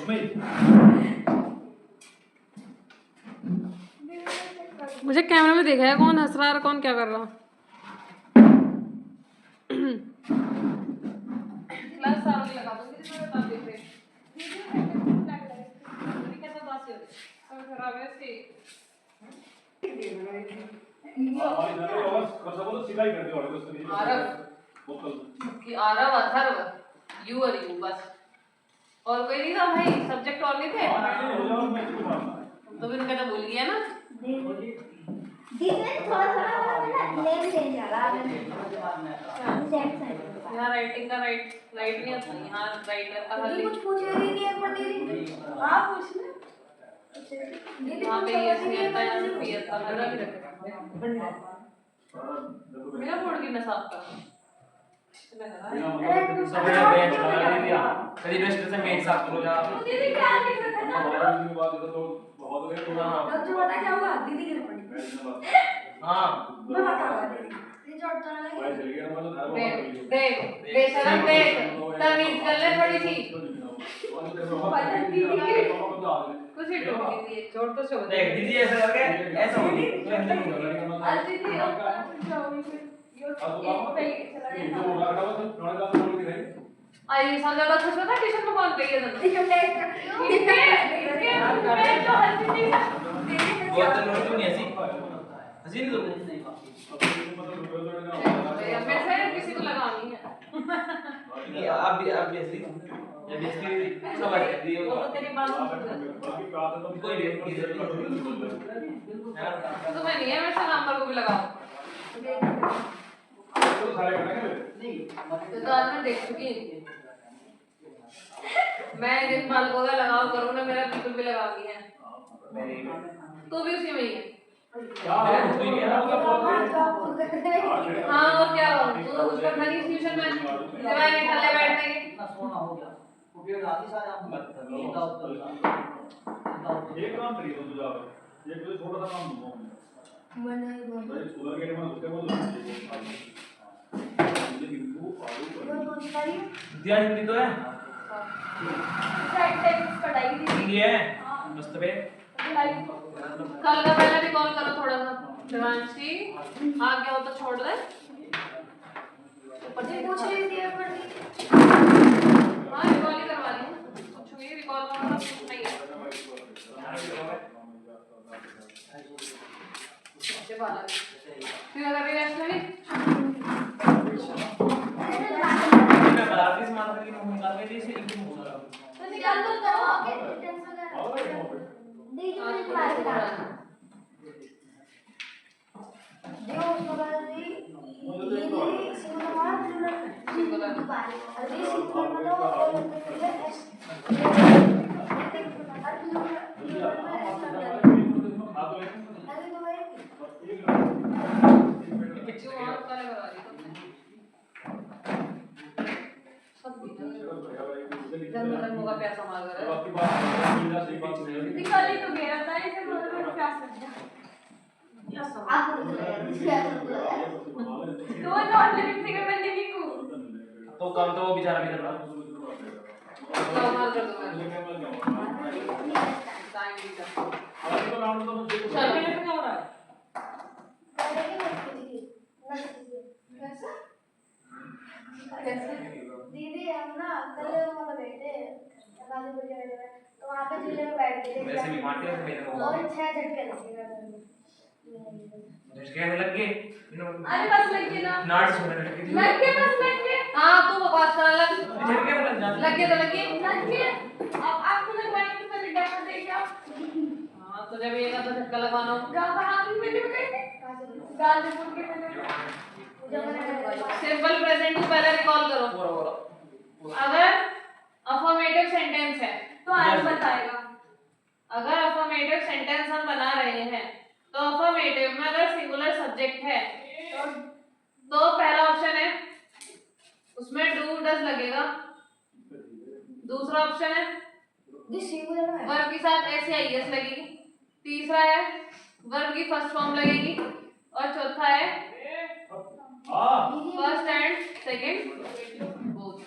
इसमें मुझे कैमरे में देखा है कौन हंस रहा है और कौन क्या कर रहा। क्लास सारा लगा दूंगी इसमें बता देख रहे कैसा बात है और खराब है से और इधर और कसम बोलो सीधा ही कर दो और उसके नीचे आरव कि आरव अथर्व यू और यू बस और कोई नहीं था भाई सब्जेक्ट और नहीं थे तो फिर उनका तो भूल गया ना दीदी थोड़ा थोड़ा नेम चेंज आ रहा है यहाँ राइटिंग का राइट नहीं आता यहाँ राइटर का दीदी कुछ पूछ रही थी एक बार दीदी आप पूछ ले यहाँ पे ये सी आता है यहाँ पे पी आता है मेरा भी रखा मेरा बोर्ड की नसाब का सबने बेंच लगा दिया कभी बेस्ट से मेन साफ करो जा दीदी क्या लिख रखा था की बात है तो बहुत हो गया तो डॉक्टर बता क्या हुआ दीदी गिर पड़ी हां मैं बताऊंगा दीदी जो डॉक्टर लगे भाई चल गया मतलब घर वाला देख बेशरम देख तमीज कर ले थोड़ी सी कुछ ही टूट गई थी छोड़ तो छोड़ देख दीदी ऐसा करके ऐसा हो गई तो ऐसा नहीं होगा आज दीदी जाओगी फिर यो एक पे चला ये गया तो रखा हुआ था नॉन का बोल के नहीं आई सब ज्यादा खुश होता ट्यूशन में कौन गई है तुम दीदी बहुत तो नोट नहीं ऐसी हंसी नहीं तो मेरे से किसी को लगानी है ये आप भी ऐसी ये बेसिकली सब आ जाती है वो तो तेरी बात बाकी बात है तो कोई भी तो मैं नहीं है मेरे से नंबर को भी लगाओ तो सारे करना है तो आज मैं देख चुकी हूँ मैं जिस बाल को लगाओ करूँ ना मेरा बिल्कुल भी लगा नहीं है तो भी उसी में ही है क्या है कुछ नहीं है ना मतलब बहुत हाँ और क्या हो तो उसका था नहीं ट्यूशन में सिवाय निकाले बैठने के एक काम करिए तो तुझा एक तो छोटा सा काम दूंगा मैं भाई सुगर के में उसके बोल दिया हिंदी तो है हिंदी है मस्त पे कल का पहले भी कॉल करो थोड़ा सा देवांशी आ गया हो तो छोड़ दे पूछ रही थी एक बार हाँ रिकॉल ही करवा रही हूँ छुई रिकॉल करना नहीं है अच्छे बाला फिर अगर रिलैक्स में भी मैं बराबर से मान करके निकाल के जैसे एकदम हो रहा तो निकाल दो तो आगे टेंशन कर दीदी मुझे क्लास का जो सुबह ये सिंगल अरे सिंगल मतलब और जो और कल करवा रही जंगल होगा पैसा मार कर आपकी बात सही बात नहीं है निकाली तो गया था इसे मतलब मैं क्या समझा आप तो नॉन लिविंग थिंग मैं नहीं को तो काम तो वो बेचारा भी कर रहा मार कर दूंगा टाइम भी कर चल मिनट में हो रहा है दीदी हम ना कल वहाँ गए थे गाजीपुर के तो वहाँ पे झूले में बैठ गए थे वैसे भी मारते हैं मेरे को और 6 झटके लगे झटके लग गए अरे बस लग गए ना नाट सुनने लग गई लग गए बस लग गए हाँ तू बकवास कर लग झटके लग जाते लग गए तो लग गए लग गए अब आपको लगवाएंगे तो पहले डैमेज देंगे आप हाँ तो जब ये का तो झटका लगाना हो गाजीपुर में गए थे गाजीपुर के मैंने सिंपल प्रेजेंट को पहले रिकॉल करो अगर अफर्मेटिव सेंटेंस है तो आज बताएगा अगर अफर्मेटिव सेंटेंस हम बना रहे हैं तो अफर्मेटिव में अगर सिंगुलर सब्जेक्ट है तो पहला ऑप्शन है उसमें डू डज लगेगा दूसरा ऑप्शन है जी सिंगुलर है वर्ब के साथ एस या एस लगेगी तीसरा है वर्ब की फर्स्ट फॉर्म लगेगी और चौथा है first and second both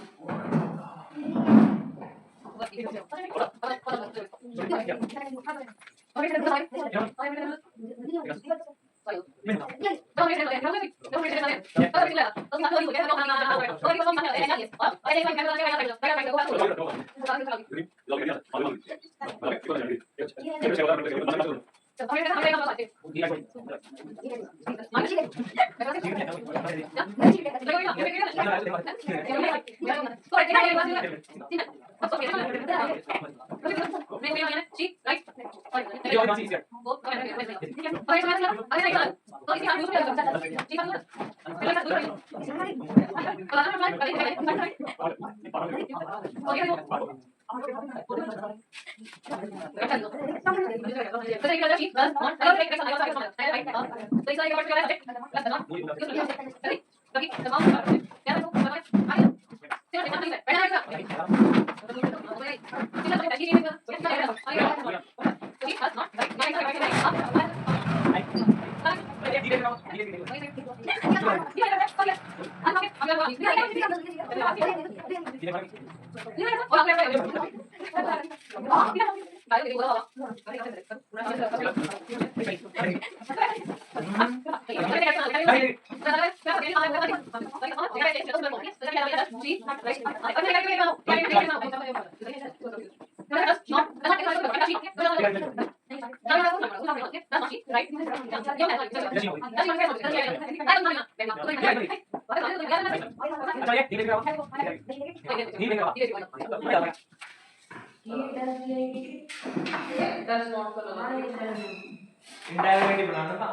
indirectly बनाना था।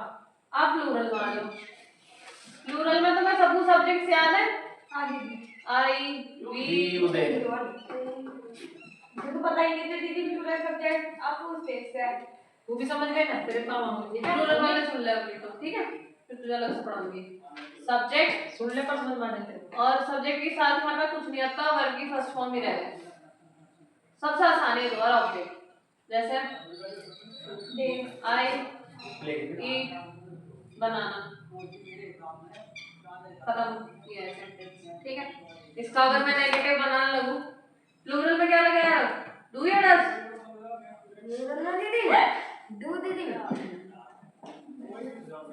आप प्लूरल मान लो। प्लूरल में तुम्हें सब सब्जेक्ट्स याद है? आई वी उदय मुझे पता ही नहीं था दीदी प्लूरल सब्जेक्ट आप उस पेज से है वो भी समझ गए ना तेरे काम आऊंगी प्लूरल वाले सुन ले अपनी तो ठीक है फिर तुझे अलग से पढ़ाऊंगी सब्जेक्ट सुन ले पर समझ में नहीं और सब्जेक्ट के साथ हमारे पास कुछ नहीं आता वर्ब की फर्स्ट फॉर्म ही रह गए सबसे आसान है दोबारा ऑब्जेक्ट जैसे आई ईट बनाना खत्म किया है सेंटेंस ठीक है इसका अगर मैं नेगेटिव बनाने लगूं प्लूरल में क्या लगे यार डू या डज डू दीदी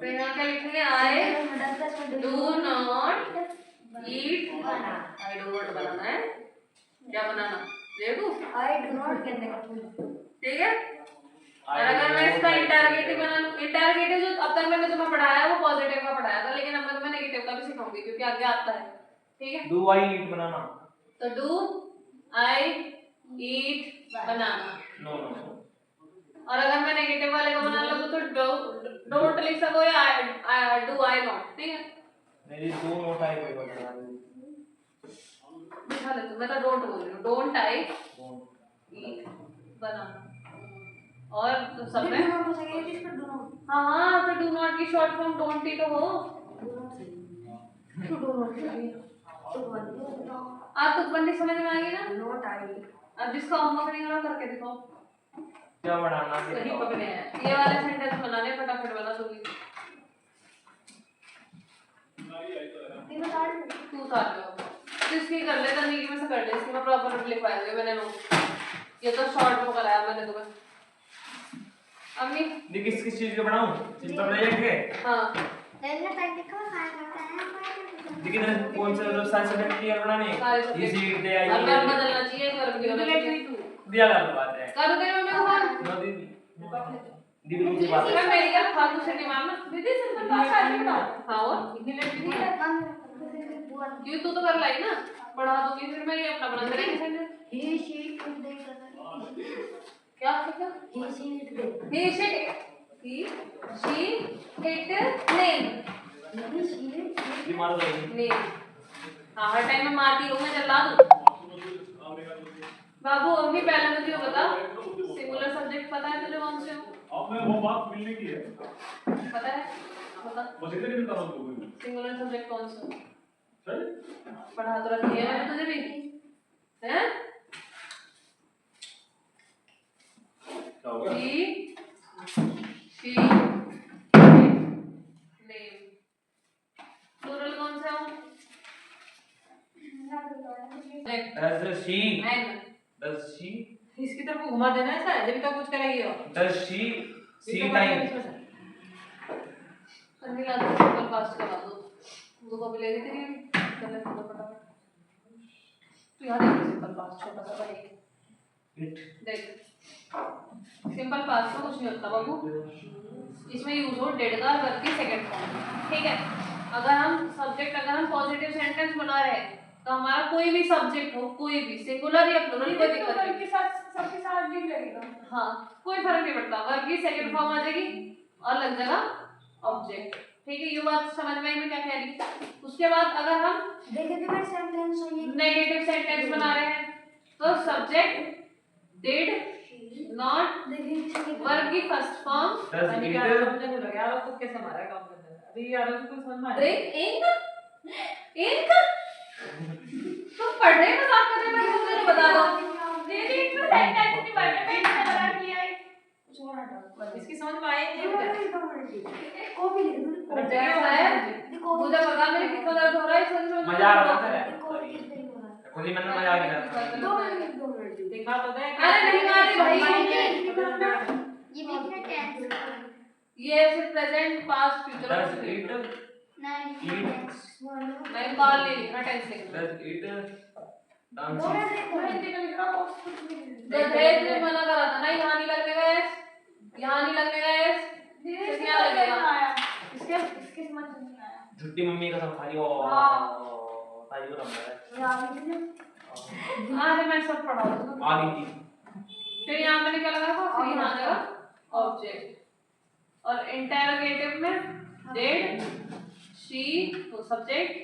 फिर यहाँ क्या लिखेंगे I do not eat I do not बनाना है क्या बनाना देखो आई डू नॉट कहते ठीक है और अगर मैं इसका इंटरोगेटिव बना लूं इंटरोगेटिव जो अब तक मैंने तुम्हें पढ़ाया वो पॉजिटिव का पढ़ाया था लेकिन अब मैं तुम्हें नेगेटिव का भी सिखाऊंगी क्योंकि आगे आता है ठीक है डू आई ईट बनाना तो do I eat banana no no और अगर मैं नेगेटिव वाले को बनाने लगूं तो डोंट लिख सको या डू आई नॉट ठीक है मेरी दो नोट आई कोई बता दिखा ले मैं तो डोंट बोल रही हूं डोंट आई ईट बनाना और सब में हाँ हाँ तो डू नॉट की शॉर्ट फॉर्म डोंट ही तो हो आप तो बंदी समझ में आ गई ना नोट आई अब जिसका होमवर्क नहीं हो रहा करके दिखाओ क्या बनाना सही पकड़े हैं ये वाले सेंटेंस बनाने फटाफट बना दोगी तू साथ में इसकी कर ले तन्नी में से कर ले इसकी मैं प्रॉपर लिखवाया हुआ मैंने नोट ये तो शॉर्ट में कराया मैंने तुम्हें अम्मी देख किस चीज का बनाऊं सिंपल प्रोजेक्ट है हां देखिए ना कौन सा मतलब सारे सब्जेक्ट क्लियर बनाने ये सीट दे आई अब मैं बदलना चाहिए वर्ब की होना दिया कर बात है करो तेरे मम्मी को फोन नो दीदी दीदी की बात है मैं मेरी क्या फालतू से नहीं मारना दीदी सिंपल भाषा में बताओ हां और इतनी लेट नहीं है क्यों तू तो कर लाई ना पढ़ा दूंगी फिर मैं ये अपना बना करेंगे सेंटेंस ही शी खुद देख रहा क्या क्या ही she he she it name बीमार हो गई name हाँ हर टाइम में मारती हूँ मैं जल्ला दूँ बाबू अभी पहले मुझे ये बता सिंगुलर सब्जेक्ट पता है तुझे कौन से हो अब मैं वो बात मिलने की है पता है बता बस इतने दिन कर रहा हूँ सिंगुलर सब्जेक्ट कौन से सही पढ़ा तो रखी है मैंने तुझे भी हैं क्या हो गया she name प्लूरल कौन सा हो does she and does she को घुमा देना है ऐसा जब तक कुछ करेगी हो Does she see time? अन्नी ला दो सिंपल पास्ट करा दो वो कभी ले रही थी चल फटाफट तू याद है सिंपल पास्ट छोटा सा भाई It. देख सिंपल पास्ट में कुछ नहीं होता बाबू इसमें यूज हो डेड का वर्ब की सेकंड फॉर्म ठीक है अगर हम पॉजिटिव सेंटेंस बना रहे हैं तो हमारा कोई भी सब्जेक्ट हो कोई भी सिंगुलर या प्लूरल कोई दिक्कत नहीं के साथ सबके साथ भी लगेगा हाँ कोई फर्क नहीं पड़ता वर्ब की सेकंड फॉर्म आ जाएगी और लग जाएगा ऑब्जेक्ट ठीक है ये बात समझ में आई मैं क्या कह रही उसके बाद अगर हम नेगेटिव सेंटेंस हो ये नेगेटिव सेंटेंस बना रहे हैं तो सब्जेक्ट डिड नॉट वर्ब की फर्स्ट फॉर्म Does अभी it? क्या समझने नहीं लगा यार खुद कैसे हमारा काम करता है अभी यार कुछ समझ में आ रहा है एक तुम पढ़ रहे हो मजाक कर रहे हो मुझे बता दो दीदी इसमें सेंटेंस नहीं बनने पे इसने बना किया है कुछ और हटा इसकी समझ में आई नहीं मुझे कॉपी लिख दो और जैसा है मुझे पता मेरे कितना दर्द हो रहा है समझ में मजा आ रहा था कॉपी किस तरीके हो रहा है खुद ही मैंने मजा आ गया 2 मिनट 2 मिनट दिखा तो दे अरे नहीं आ रही भाई ये देखना टेंस ये सिर्फ प्रेजेंट पास्ट फ्यूचर Does और it? नहीं मैं कॉल नहीं लिखना टेंस लिखना Does it? दो Dancing. मिनट देखो हिंदी में लिख रहा हूं कुछ नहीं दहेज में मना करा था ना यहाँ नहीं लगने का एस यहाँ नहीं लगने का एस दीदी यहाँ लगेगा आया इसके इसके समझ में नहीं आया झुट्टी मम्मी का सब खाली ओ ताई को नंबर है अरे मैं सब पढ़ा दूँ आ गई थी फिर यहाँ मैंने क्या लगा था फिर यहाँ लगा ऑब्जेक्ट और इंटरोगेटिव में डिड शी तो सब्जेक्ट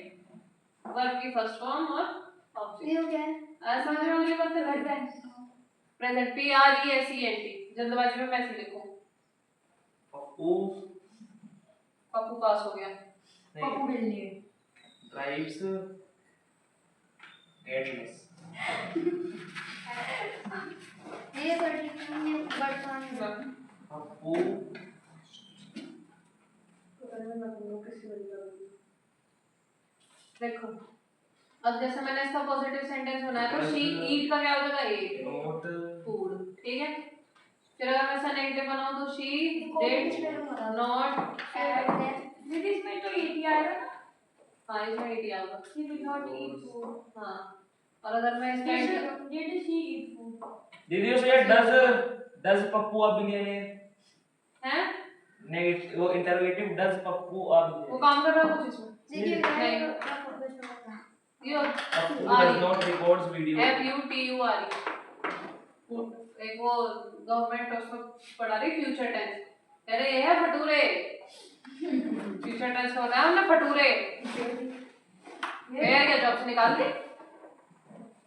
वर्ब की फर्स्ट फॉर्म और ऑब्जेक्ट ये क्या है ऐसा समझ में मुझे बात है present P R E S E N T जल्दबाजी में मैं ऐसे लिखूं पप्पू पप्पू पास हो गया पप्पू नहीं बिल्ली ड्राइव्स एटलस ये पर्टिकुलर वर्तमान पप्पू देखो अब जैसे मैंने इसका पॉजिटिव सेंटेंस बनाया तो शी ईट का क्या हो जाएगा ईट नोट फूड ठीक है फिर अगर मैं इसका नेगेटिव बनाऊं तो शी डिड नॉट दीदी इसमें तो ईट आएगा ना हाँ इसमें ईट आएगा she did not eat food हाँ और अगर मैं इसका डिड शी ईट फूड दीदी उसे डज पप्पू अ बिलियनेयर है नेगेटिव वो इंटरोगेटिव डज पप्पू अ वो बिलियनेयर काम कर रहा है कुछ इसमें देखिए नहीं। यो Pappu does not records video F U T U R E एक वो गवर्नमेंट उसको पढ़ा रही फ्यूचर टेंस कह रहे ये है भटूरे फ्यूचर टेंस का होता है हमने भटूरे फिर क्या जॉब से निकाल दी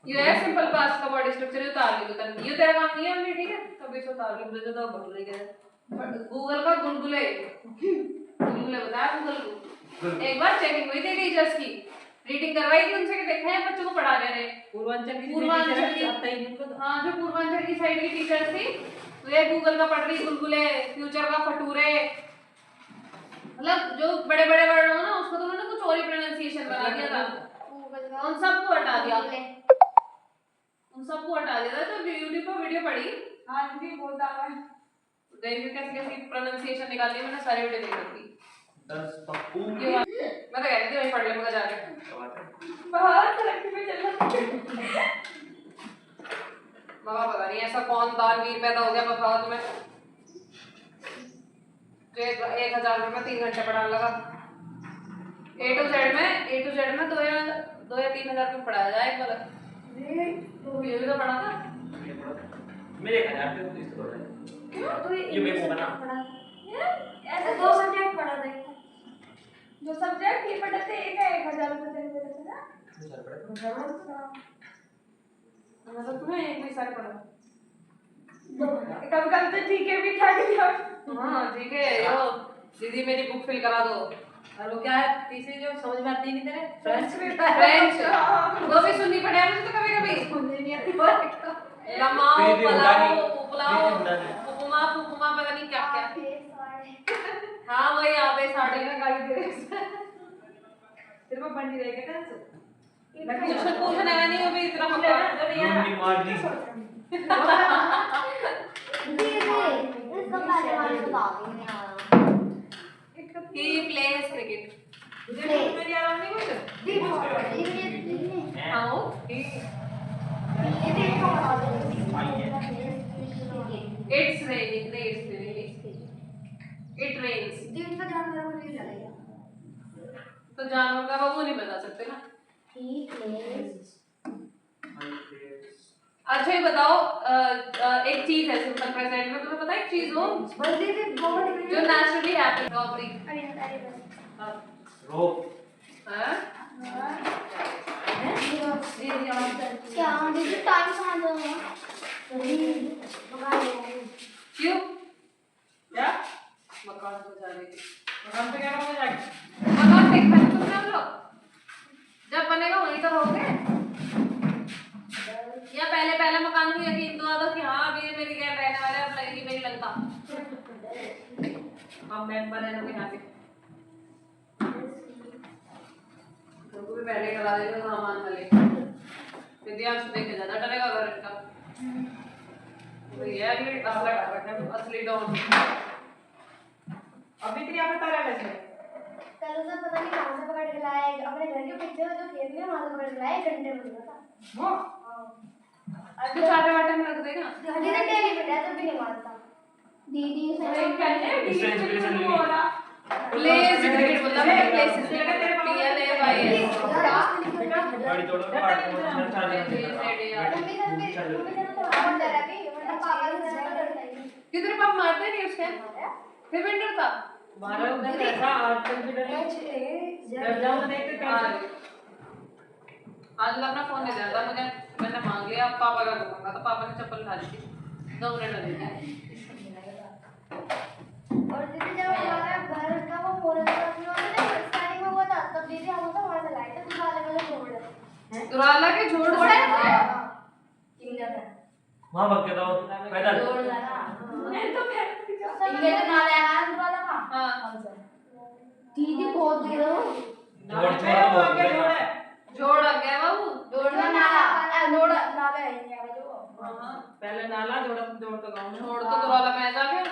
ये है सिंपल पास्ट का बॉडी स्ट्रक्चर उतार ली तो ये तेरा काम नहीं है हमने ठीक है तभी से उतार ली मुझे तो भटूरे के गूगल का गुलगुले गुलगुले बताया गूगल को एक बार चेकिंग हुई थी टीचर्स की रीडिंग करवाई थी उनसे कि देखा है बच्चों को पढ़ा दे रहे पूर्वांचल की आता ही नहीं तो हाँ जो पूर्वांचल की साइड की टीचर थी तो ये गूगल का पढ़ रही गुलगुले फ्यूचर का फटूरे मतलब जो बड़े बड़े वर्ड हो ना उसको तो उन्होंने कुछ और ही प्रोनाउंसिएशन बना दिया था उन सबको हटा दिया था तो यूट्यूब पर वीडियो पढ़ी आज भी बहुत आ रहा है देखिए कैसे कैसे प्रोनाउंसिएशन निकाली मैंने सारी वीडियो देख रखी डज पप्पू मैं तो कह रही थी वहीं पढ़ ले मगर जाके बहुत तरक्की में चल रहा है बाबा पता नहीं ऐसा कौन दानवीर पैदा हो गया बताओ तुम्हें जो 1000 रुपये में 3 घंटे पढ़ाने लगा ए टू जेड में 2 या 3 हजार रुपये पढ़ाया जाए एक बार तो ये भी तो पढ़ा था मेरे घर आते हो इस तरह क्यों तो ये मेरे को बना ऐसे 2 सब्जेक्ट पढ़ा था जो सब्जेक्ट ये पढ़ते एक है 1000 रुपए देने पड़ते ना मतलब तुम्हें एक भी सारे पढ़ा कब कब तो ठीक है भी था दिया हाँ ठीक है यो दीदी मेरी बुक फिल करा दो और वो क्या है तीसरी जो समझ में आती नहीं तेरे फ्रेंच वो भी सुननी पड़े मुझे तो कभी कभी सुनने नहीं आती लमाओ फिर भी होगा नहीं। पुलाओ फिर भी होगा नहीं। उपमा पता नहीं क्या हाँ वही आवे साढ़े में गाली दे रहे तेरे को बंदी रहेगा टेंस पूछना नहीं हो भी इतना पकड़ तो नहीं यार रूम मार दी He plays cricket. मुझे मेरी आराम नहीं कुछ How? It's raining. It rains. तो जानवर का वो नहीं बता सकते ना। अच्छा ये बताओ एक चीज है सिंपल प्रेजेंट में तुम्हें पता है एक चीज हो जो नेचुरली हैपन रॉबरी रोप हाँ क्यों क्या मकान पे जा रही थी मकान पे क्या करने जाएंगे मकान देखा है तुमने हम लोग जब बनेगा वहीं तो रहोगे या पहले मकान को यकीन तो आता कि हाँ अभी ये मेरी गैर रहने वाले अब लगेगी मेरी लंका हम मेंबर हैं लोग यहाँ के तुमको भी पहले करा देंगे सामान वाले विद्यांश देख के ज्यादा डरेगा घर का तो ये असली डॉन अभी तेरी यहाँ पे तारा कैसे कल उसे पता नहीं कहाँ से पकड़ के लाया अपने घर के पीछे जो खेत में वहाँ से पकड़ के लाया घंटे में था वो तू चाटे वाटे में रख देगा दीदी डेली बेटा तो भी नहीं मानता दीदी से प्लेस क्रिकेट बोला मैं प्लेस से लगा तेरे पीएल है भाई गाड़ी तोड़ो पार्ट में चार्ज मम्मी से तो और डरा गई वरना पापा से ज्यादा डरता है किधर पाप मारते नहीं उसके फिर भी डरता मारा उधर ऐसा आज तक भी डर जाऊँ तो देखते क्या आज अपना फोन ले जाता मुझे मैंने मांग लिया पापा का दूंगा तो पापा ने चप्पल खा ली 2 मिनट लगे और दीदी जब हमारा घर का वो मोरल का स्टार्टिंग में हुआ था तब दीदी हम तो वहां से लाए थे दूसरा वाले वाले छोड़ दुराला के झोड़ से इंडिया में वहां भाग के जाओ पैदल छोड़ लगा मैं तो फिर इंडिया में ना आया वाला था हां दीदी बहुत दूर हो जोड़ आ गया बाबू जोड़ना नाला नाला है इंडिया में जो पहले नाला जोड़ तो गाँव में छोड़ तो दुराला में जा गया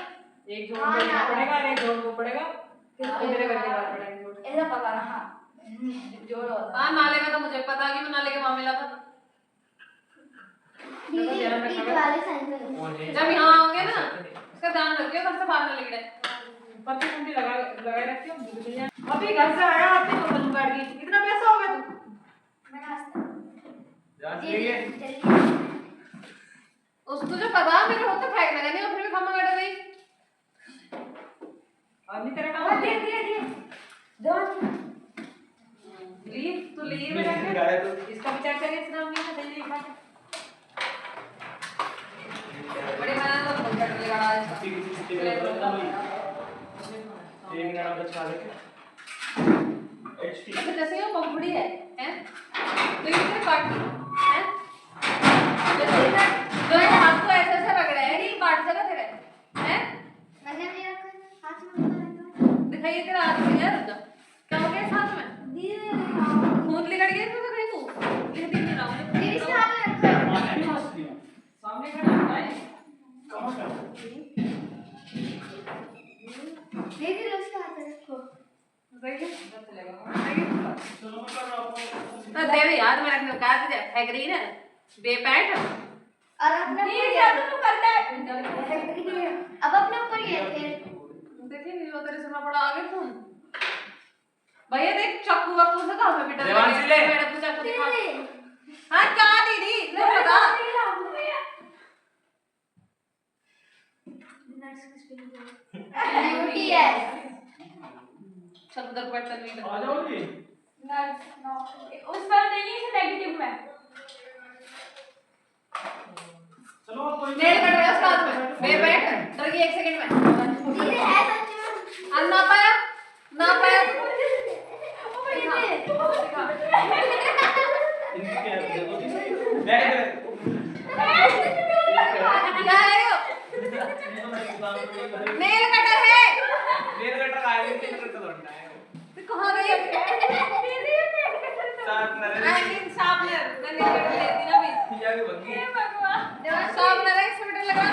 एक जोड़ को पड़ेगा एक जोड़ को पड़ेगा फिर मेरे घर के बाहर पड़ेगा ऐसा पता ना हाँ जोड़ होता हां नाले का तो मुझे पता कि वो नाले के वहां मिला था दीदी एक वाले साइकिल जब यहाँ आओगे ना इसका ध्यान रखियो घर से बाहर न निकले पत्ती कुंडी लगाए रखती हूँ अभी घर से आया आपने तो बंद कर दी इतना पैसा हो गया तू उस तुझे पता मेरे होते फेंक लगा नहीं और फिर भी खम्मा काट गई अब नहीं तेरा काम दे लीव तू लीव में मिस्त्री रख गाया तो इसका विचार करें इस नाम नहीं है दे एक बार बड़ी मैंने तो फोन कर लगा इसका छुट्टी कर दो ना भाई एक गाना बचा ले एचटी अच्छा जैसे वो बम्बड़ी है तो ये क्या काटती है जैसे ना जो ये हाथ को ऐसे ऐसे रगड़ा है नहीं काट सका तेरे हैं मैंने भी रखा हाथ में दिखाइए तेरा हाथ में यार रुक जा क्या हो गया इस हाथ में दीदी खून लिगड़ गया तो कहीं तू लिख दिख नहीं रहा हूं दीदी से हाथ में रखा सामने खड़ा है दीदी उसके हाथ में रखो देखिए चलेगा दे दे यार मैं रखने का तुझे फेंक रही ना बेपैठ और अपने ये क्या तू करता है अब अपने ऊपर ये फिर देखिए वीडियो तेरे सुनना पड़ा आगे फोन भैया देख चाकू वाकू से कहां पे पिटा देवांशी ले। मैंने पूछा चाकू दिखा हां क्या दीदी ले बता ड्यूटी है चल उधर बैठ चल नहीं आ जाओ जी उस पर नहीं है नेगेटिव में चलो कोई नेल कट गया उसका हाथ में बेपैठ डर गई 1 सेकंड में दीदी है सच में अब ना पाया इनकी क्या है देखो बैठ क्या है यो नेल कटर है मेरे बेटा का आगे तेरे बेटा लौटना है तू कहां गई शार्पनर आई मीन शार्पनर मैंने नेल कटर ले दी ना भी पिया भी बंगी शार्पनर है स्वेटर लगा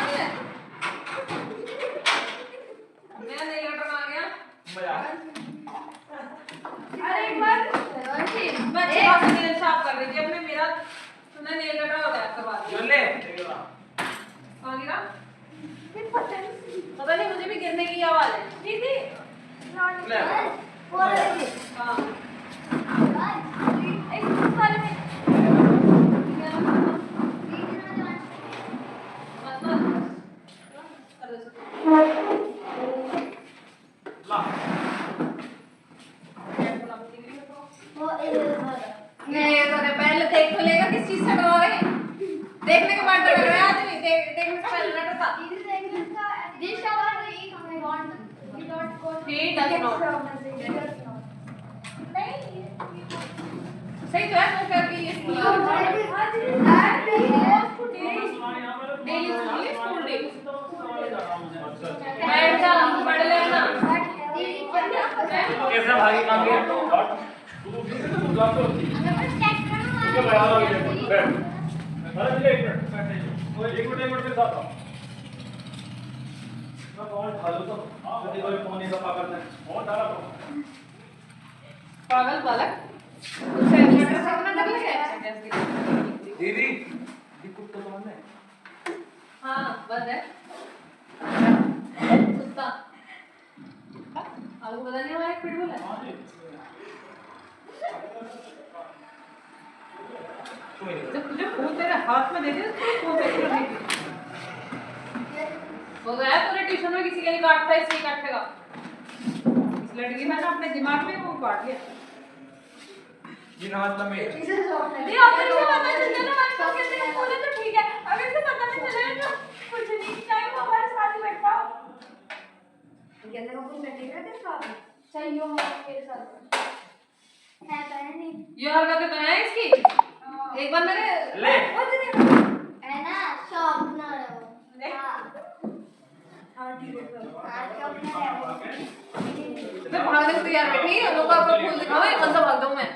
पता नहीं मुझे भी गिरने की आवाज है। दीदी वो वाले हाँ एक वाले में नहीं तो पहले देख तो लेगा किस चीज से डरा रहे हैं। देखने के बाद डर गया आदमी। देखने से पहले डर था। He does not. सही तो है वो कर भी ये डेली स्कूल डे बैठ जा पढ़ लेना। कैसा भागी काम किया तू फिर से तू जातो तुझे बयान आ गया बैठ अरे मुझे 1 मिनट के साथ आओ मैं फोन उठा लो तो कभी कोई फोन नहीं दबा करता है फोन डाला तो पागल बालक उसे लेटर से अपना डर लगे। दीदी ये कुत्ता कौन है हाँ बंद है कुत्ता आपको पता नहीं हमारा पिटबुल है। हां जी जब तुझे फोन तेरे हाथ में दे दिया तो फोन पे रख दी। हो गया पूरे ट्यूशन में किसी के लिए काटता है इसलिए काटेगा। इस लड़की ने ना अपने दिमाग में वो काट लिया। जिन हाथ में नहीं अगर इसे पता चल जाए ना हमारे पास कैसे बोले तो ठीक है। अगर इसे पता नहीं चले तो कुछ नहीं चाहे वो हमारे साथ ही बैठा हो। कहने को कुछ बैठेगा तेरे साथ चाहिए हो मेरे साथ है तो है नहीं ये हरकतें तो हैं इसकी। एक बार मेरे ले है ना शॉप ना हां ठीक है शॉप ना मैं भागने को तैयार बैठी लोगों को आपका फूल दिखाओ ये कौन सा भाग दूं मैं।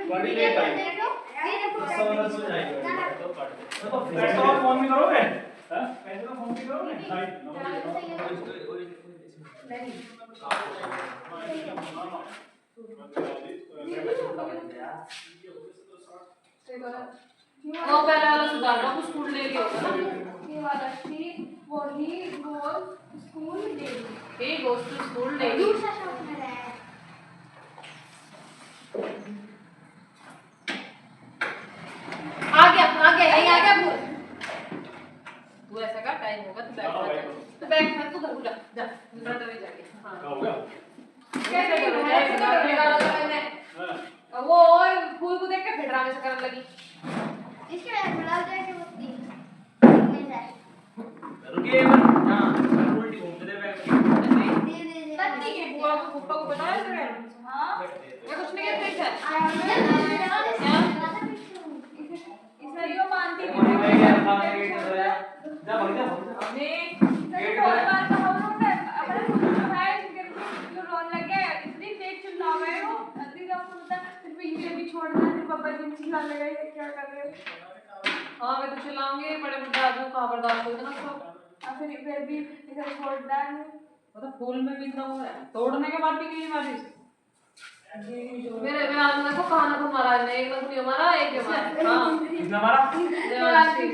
बड़ी लेट आई देखो समझ हो जाएगा तो काट दे तो पैसे का फोन भी करोगे हैं पैसे का फोन भी करोगे वो पहले वाला सुधार लो स्कूल ले लिया होगा ना। ये वाला थी वो ही गोल school daily he goes to school daily। दूसरा शॉप में है आ गया यही आ गया भूल। तू ऐसा कर टाइम होगा तो बैठ तू घर को जा दूसरा डरे जाके। क्या हाँ हो गया कैसे करोगे ऐसे कर निकाला था मैंने। हां वो और फूल को देख के फिर ड्रामे से करने लगी। इसके ब्लाउज जाके होती रुकिए मत हां उल्टी घूमते थे बैग दे पत्नी के बुआ को फुप्पा को बताया इसने। हां मैं कुछ नहीं कहती है इसने यो मानती जा भाग जा नहीं गेट बहुत बार तो हम लोग ने अपने खुद को खाया जो रोन लगे इतनी तेज चिल्ला रहे हो अभी का बोलता सिर्फ ये भी छोड़ना है पापा जी चिल्ला लगा ये क्या कर रहे हो। हाँ मैं तो चिल्लाऊंगी बड़े बुढ़ा आदमी को बर्दाश्त हो इतना सब। फिर भी इसे छोड़ना है मतलब फूल में भी इतना वो है तोड़ने के बाद भी क्यों नहीं मारी। मेरे आदमी को कहां ना मारा है एक नंबर नहीं मारा एक के मारा। हां किसने मारा देवांशी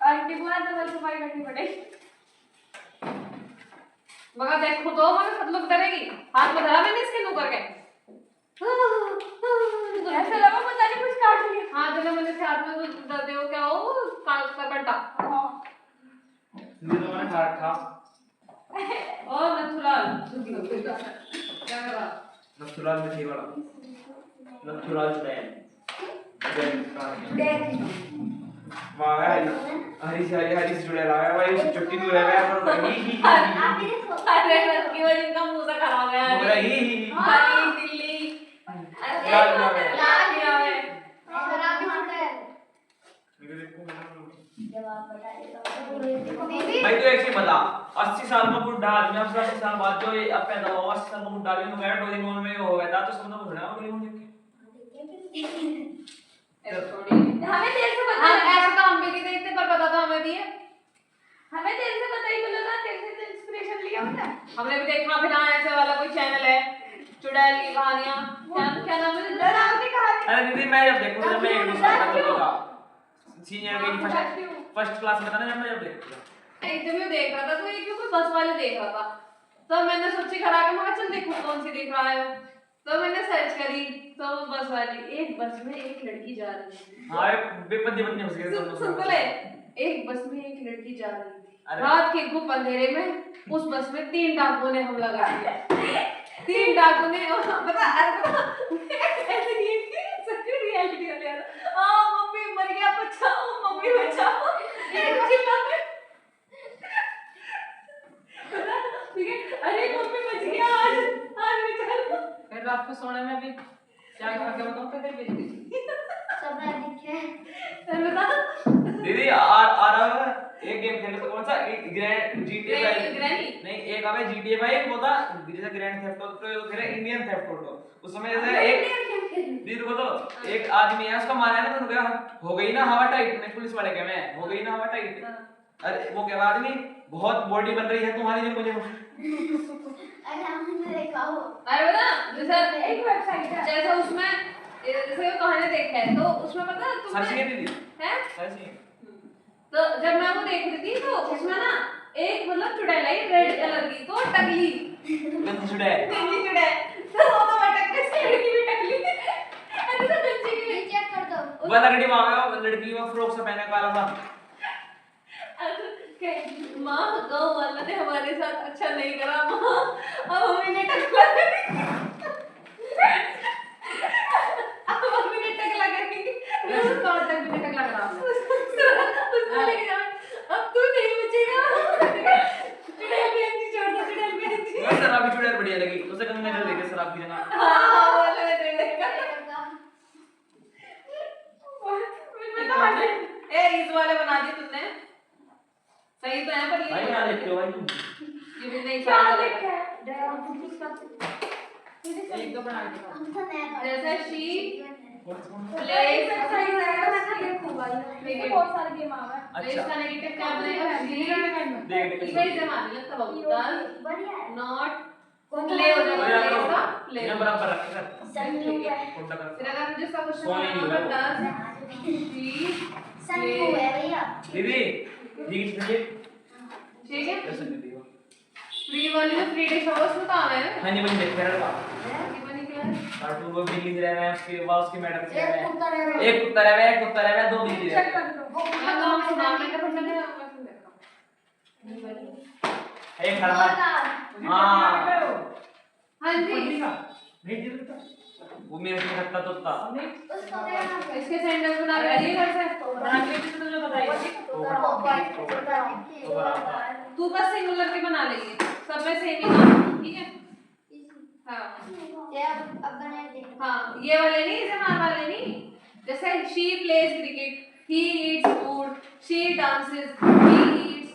आंटी बुआ तो सफाई करनी पड़ेगी मगर देखो तो मगर सब लोग डरेगी हाथ में धरा मैंने इसके मुंह करके ऐसा लगा पता नहीं कुछ काट लिया। हाँ जब मैंने से हाथ में तो दर्द हो क्या हो करकंटा ये तो मैंने खा रखा और नथुलाल क्या कर रहा नथुलाल में थी वाला नथुलाल बैंड वाह हरी से जुड़े रहा है भाई छुट्टी में रह गया पर अरे की वजह का मुंह सा खराब है बोला ही हरी दिल्ली लाल में है खराब होता है जवाब बता दे भाई तो एक चीज बता 80 साल का बुढ़ा आदमी अब 80 साल बाद जो ये अब पैदा हुआ 80 साल का बुढ़ा आदमी तो गया डोरेमोन में हो गया था तो समझो बुढ़ा हो डोरेमोन देख के हमें तेरे से पता ऐसा काम भी नहीं इतने पर पता था हमें भी है। हमें तेरे से पता ही बोला था तेरे से इंस्पिरेशन लिया होता हमने भी देखा फिर ऐसे वाला कोई चैनल है चुड़ैल की कहानियां क्या नाम है डरावनी कहानी अरे दीदी मैं जब देखूं जब मैं एक दूसरा करता था सीनियर के फर्स्ट क्लास में था ना जब मैं इंटरव्यू देख रहा था तो ये क्योंकि बस वाले देख रहा था, तो मैंने सोची खड़ा के मैं चल देखूं कौन सी देख रहा है वो। तो मैंने सर्च करी तो बस वाली, एक बस में एक लड़की जा रही थी। हां बेपत्ती बत्ती हो गई सुन तो ले, एक बस में एक लड़की जा रही थी, अरे। रात के गुप अंधेरे में उस बस में 3 डाकुओं ने हमला कर दिया। 3 डाकुओं ने पता ऐसे नहीं थी सच्ची रियलिटी वाले यार, मम्मी मर गया बचाओ, मम्मी बचाओ, ये चिल्लाते ठीक है, अरे मम्मी बच गया आज बचा। फिर रात को सोने में भी क्या खा के बताऊं किधर भेज दी सब दिखे बता दीदी आ रहा है एक गेम खेले तो कौन सा एक ग्रैंड जीटीए ग्रैनी नहीं एक हमें जीटीए भाई एक होता जैसे ग्रैंड थेफ्ट ऑटो तो खेले इंडियन थेफ्ट ऑटो उस समय जैसे एक दीदी को तो एक आदमी है उसका मारा है ना तो क्या हो गई ना हवा टाइट में पुलिस वाले के में हो गई ना हवा टाइट। अरे वो क्या आदमी बहुत बॉडी बन रही है तुम्हारी जो मुझे अरे हमने देखा हो। अरे बता जैसे एक वेबसाइट है जैसे उसमें जैसे वो कहानी देखा है तो उसमें पता है सच तुम्हें है दीदी है सच है तो जब मैं वो देख रही थी तो उसमें ना एक मतलब चुड़ैल आई रेड कलर की तो टकली गंदी छुड़ा है नीली चुड़ैल तो वो तो अटक के साइड की भी टकली अरे तो गंजी की ये चेक कर दो। वो लड़की वहां पे लड़की वो फ्रॉक से पहने काला था माँ गाँव वालों ने हमारे साथ अच्छा नहीं करा माँ, अब हमें टकला अब हमें टकला करेंगे तो तक भी टकला करा उसको लेके जाओ, अब तू नहीं बचेगा चुड़ैल बहन जी छोड़ दो चुड़ैल बहन जी। वो शराबी चुड़ैल बढ़िया लगी उसे गंगा जल देके शराब की जगह हाँ वाला मैं देखा ए इस वाले बना दिए तुमने सही तो है पर भाई ये क्या देखते हो भाई तुम ये भी नहीं क्या साल लिखा चलेगा है ड्राइवर पुलिस का एक तो बना के हम तो नया जैसे शी एक वेबसाइट है मैं देखूं भाई देखो बहुत सारे गेम आ रहा है। इसका नेगेटिव क्या बनेगा शी देख इसे इसे मान लेता बहुत बढ़िया है। नॉट प्ले हो जाएगा इसका प्ले ये बराबर रख कर संजू है। फोल्ड कर फिर अगर मुझे इसका क्वेश्चन सोने नहीं बनाना होगा। होगा शी संजू है भैया। दीदी ठीक है ठीक है कैसे दीदी फ्री वाली जो फ्री डिश होगा उसमें कहाँ है हां जी बनी देख मेरा ये बनी क्या है कार्टून वो बिल्ली रह रहे हैं उसके बाद उसके मैडम से एक कुत्ता रह रहा है। एक कुत्ता रह एक कुत्ता रह दो बिल्ली चेक रह कर दो। वो मैं कुत्ता नाम कहाँ सुना है? मैं क्या क्वेश्चन है मैं देखा एक खड़ा है हां हाँ जी नहीं देता वो मेरे से खट्टा तोता उसको मेरा नाम है। इसके सेंटेंस बना के रखिए घर से बना के रखिए तो मुझे बताइए तू बस सिंगुलर के बना लेगी सब में सेम ही काम ठीक है हाँ ये अब बना दे। हाँ ये वाले नहीं जमान वाले नहीं जैसे she plays cricket he eats food she dances he eats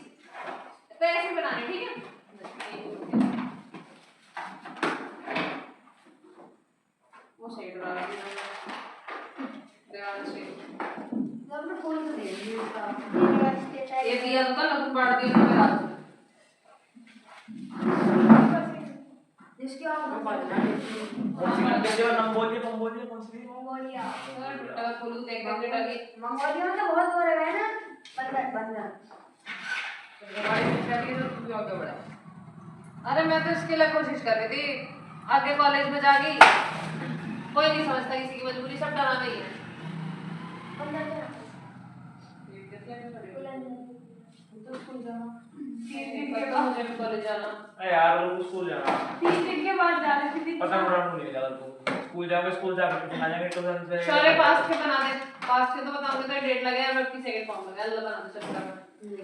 तो ऐसे बनाने ठीक है वो साइड वाला ध्यान से हमने फूल को दे ये दिया तो ना तुम बांट दिया तो मेरा जिसके आप कौन सी कंट्री का नाम बोलिए कौन सी मंगोलिया। अगर फुलू देख देख लगे मंगोलिया में तो बहुत दूर है ना। बंदर अरे मैं तो इसके लिए कोशिश कर रही थी आगे कॉलेज में जाके कोई नहीं समझता किसी की मजबूरी सब डरा गई है तो स्कूल जाना 3 दिन के बाद मुझे भी कॉलेज जाना अरे यार वो स्कूल जाना 3 दिन के बाद जा रही थी। पता नहीं जाता तो स्कूल जाओगे स्कूल जाकर कुछ आ जाएंगे तो से शौर्य पास के बना दे पास के तो बताऊंगे तो डेट लगे है बल्कि सेकंड फॉर्म लगा अल्लाह बना दे चल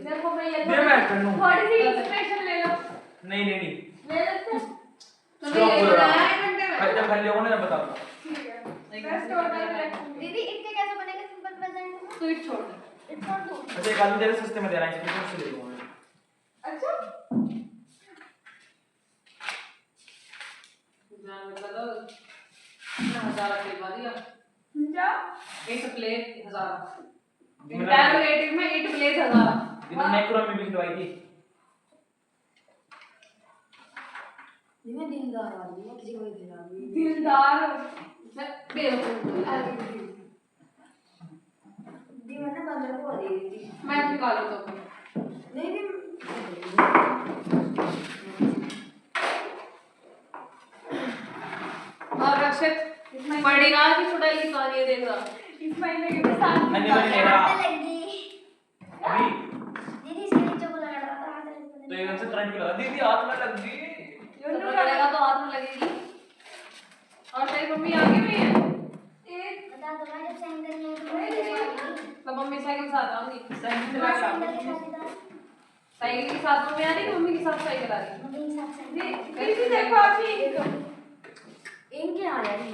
देखो मैं ये दे मैं कर लूं थोड़ी सी इंस्पिरेशन ले लो। नहीं ले लेते हैं। तो मैं ये बनाया 1 घंटे में जब खाली होगा ना जब बताऊंगा ठीक है। बेस्ट ऑर्डर में रखूंगी। दीदी इसके कैसे बनेगा सिंपल प्रेजेंट? तू ही छोड़ दे इट्स नॉट टू। अच्छा एक आदमी तेरे सस्ते में दे रहा है इसको से ले लूंगा अच्छा जान बता दो 1000 के बाद दिया क्या इट प्लेस 1000 दिमाग इंटरोगेटिव में इट प्लेस 1000 दिमाग मैक्रो में भी लिखवाई थी मैं दिलदार आदमी हूं किसी को भी दिलदार नहीं। दिलदार बेवकूफ मैं ना 15 को दे रही थी। मैं निकालू तो नहीं नहीं और रक्षित पढ़ेगा कि चुड़ैल की कहानी देगा? इस महीने के तो 7 मैंने बोला मेरा लगी अभी दीदी इसके नीचे को लगा रहा था तो एकदम से करंट लगा दीदी हाथ में लग गई पता चलेगा तो हाथ में लगेगी। और तेरी मम्मी आगे भी है? बता दो मैं जब साइन करने तो मम्मी साइकिल के साथ आऊंगी। साइकिल चला के के आऊंगी। साइकिल के साथ मम्मी आ रही कि मम्मी के साथ साइकिल आ रही? दीदी देखो अभी इनके आ रही